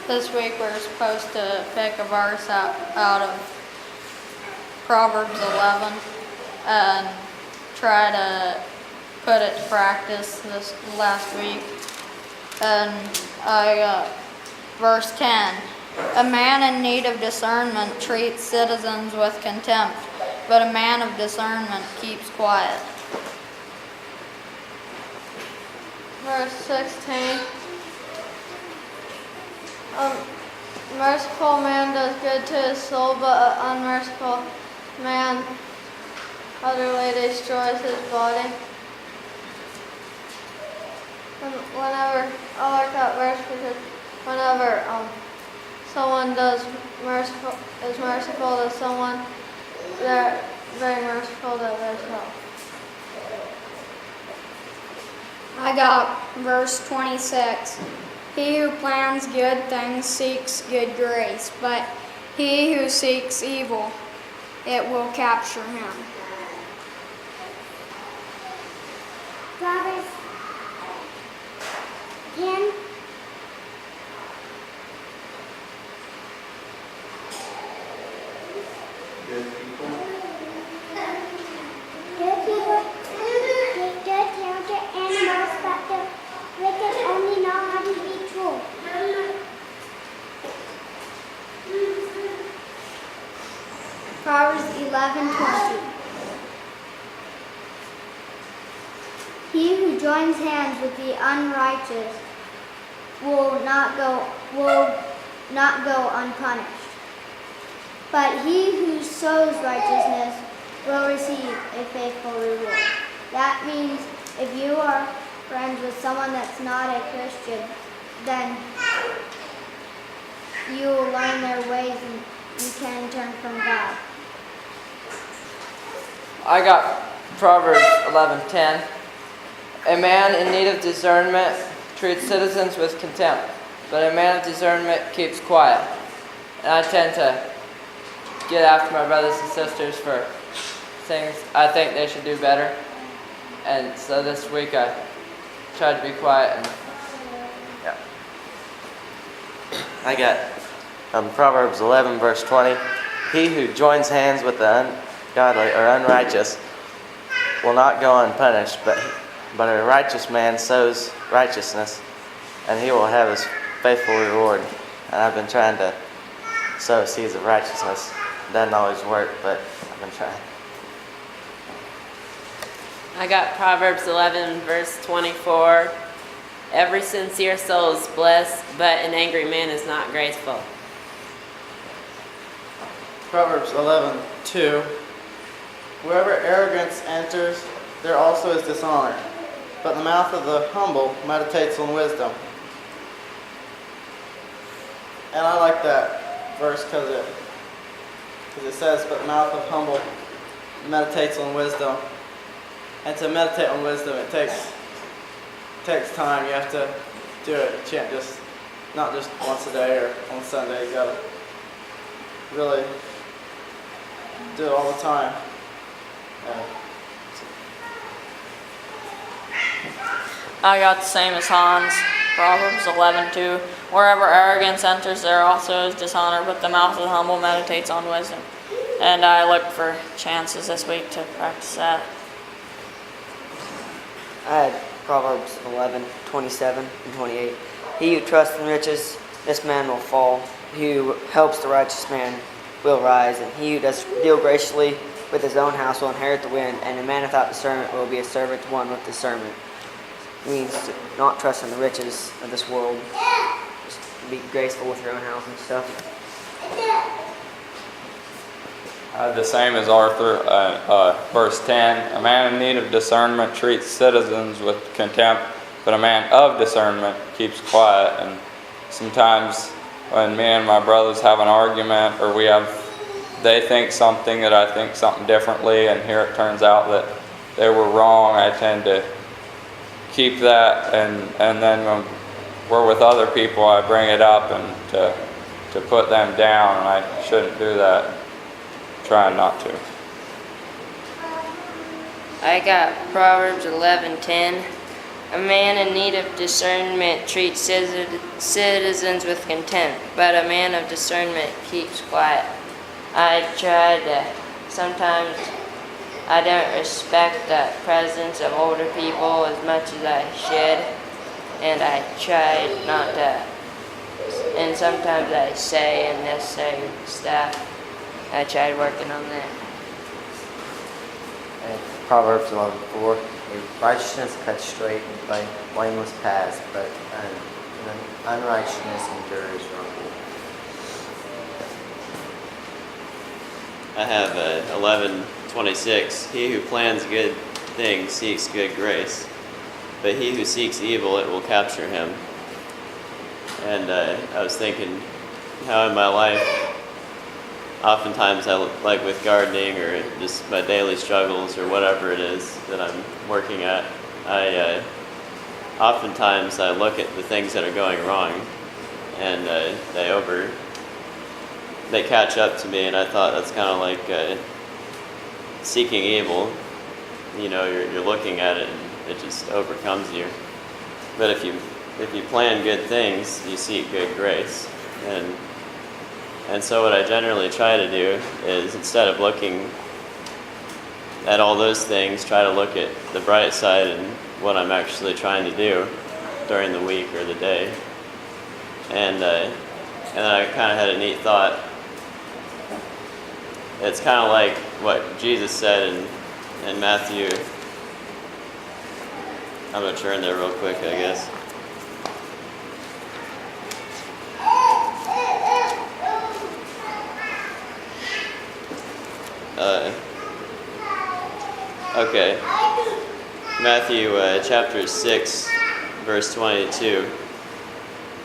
This week we're supposed to pick a verse out of Proverbs 11 and try to put it to practice this last week. And I got verse 10. A man in need of discernment treats citizens with contempt, but a man of discernment keeps quiet. Verse 16. A merciful man does good to his soul, but an unmerciful man utterly destroys his body. And whenever, I like that verse because whenever someone is merciful to someone, they're very merciful to themselves. I got verse 26. He who plans good things seeks good grace, but he who seeks evil, it will capture him. Proverbs 10. Good people take good care of their animals, but the wicked only know how to be true. Proverbs 11:20. He who joins hands with the unrighteous will not go unpunished. But he who sows righteousness will receive a faithful reward. That means if you are friends with someone that's not a Christian, then you will learn their ways and you can turn from God. I got Proverbs 11:10. A man in need of discernment treats citizens with contempt, but a man of discernment keeps quiet. And I tend to get after my brothers and sisters for things I think they should do better. And so this week I tried to be quiet and yeah. I got Proverbs 11 verse 20. He who joins hands with the ungodly or unrighteous will not go unpunished, but a righteous man sows righteousness, and he will have his faithful reward. And I've been trying to sow seeds of righteousness. It doesn't always work, but I've been trying. I got Proverbs 11 verse 24. Every sincere soul is blessed, but an angry man is not graceful. Proverbs 11:2. Wherever arrogance enters, there also is dishonor, but the mouth of the humble meditates on wisdom. And I like that verse because it says, but the mouth of humble meditates on wisdom. And to meditate on wisdom, it takes time. You have to do it. You can't not just once a day or on Sunday. You gotta really do it all the time. I got the same as Hans, Proverbs 11:2. Wherever arrogance enters, there also is dishonor, but the mouth of the humble meditates on wisdom. And I look for chances this week to practice that. I had Proverbs 11:27 and 28. He who trusts in riches, this man will fall. He who helps the righteous man will rise, and he who does deal graciously with his own house will inherit the wind, and a man without discernment will be a servant to one with discernment. It means to not trust in the riches of this world. Just be graceful with your own house and stuff. The same as Arthur, verse 10. A man in need of discernment treats citizens with contempt, but a man of discernment keeps quiet. And sometimes when me and my brothers have an argument, or they think something that I think something differently, and here it turns out that they were wrong, I tend to keep that, and then when we're with other people, I bring it up and to put them down, and I shouldn't do that. Trying not to. I got Proverbs 11:10. A man in need of discernment treats citizens with contempt, but a man of discernment keeps quiet. Sometimes I don't respect the presence of older people as much as I should, and I try not to, and sometimes I say unnecessary stuff. I tried working on that. Proverbs 11:4. Righteousness cuts straight by blameless paths, but unrighteousness endures wrongful. I have 11:26. He who plans good things seeks good grace, but he who seeks evil, it will capture him. And I was thinking how in my life, oftentimes like with gardening or just my daily struggles or whatever it is that I'm working at, oftentimes I look at the things that are going wrong, and they catch up to me, and I thought that's kind of like seeking evil. You know, you're looking at it and it just overcomes you. But if you plan good things, you seek good grace. And so what I generally try to do is, instead of looking at all those things, try to look at the bright side and what I'm actually trying to do during the week or the day. And then I kind of had a neat thought. It's kind of like what Jesus said in Matthew. I'm going to turn there real quick, I guess. Okay. Matthew chapter 6, verse 22.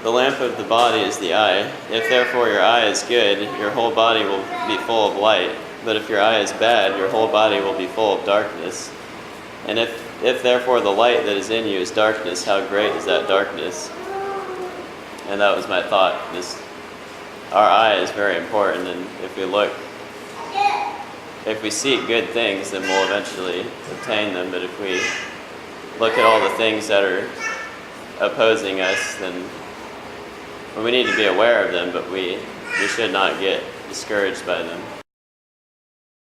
The lamp of the body is the eye. If therefore your eye is good, your whole body will be full of light. But if your eye is bad, your whole body will be full of darkness. And if therefore the light that is in you is darkness, how great is that darkness? And that was my thought. Our eye is very important, and if we seek good things, then we'll eventually obtain them. But if we look at all the things that are opposing us, then we need to be aware of them, but we should not get discouraged by them.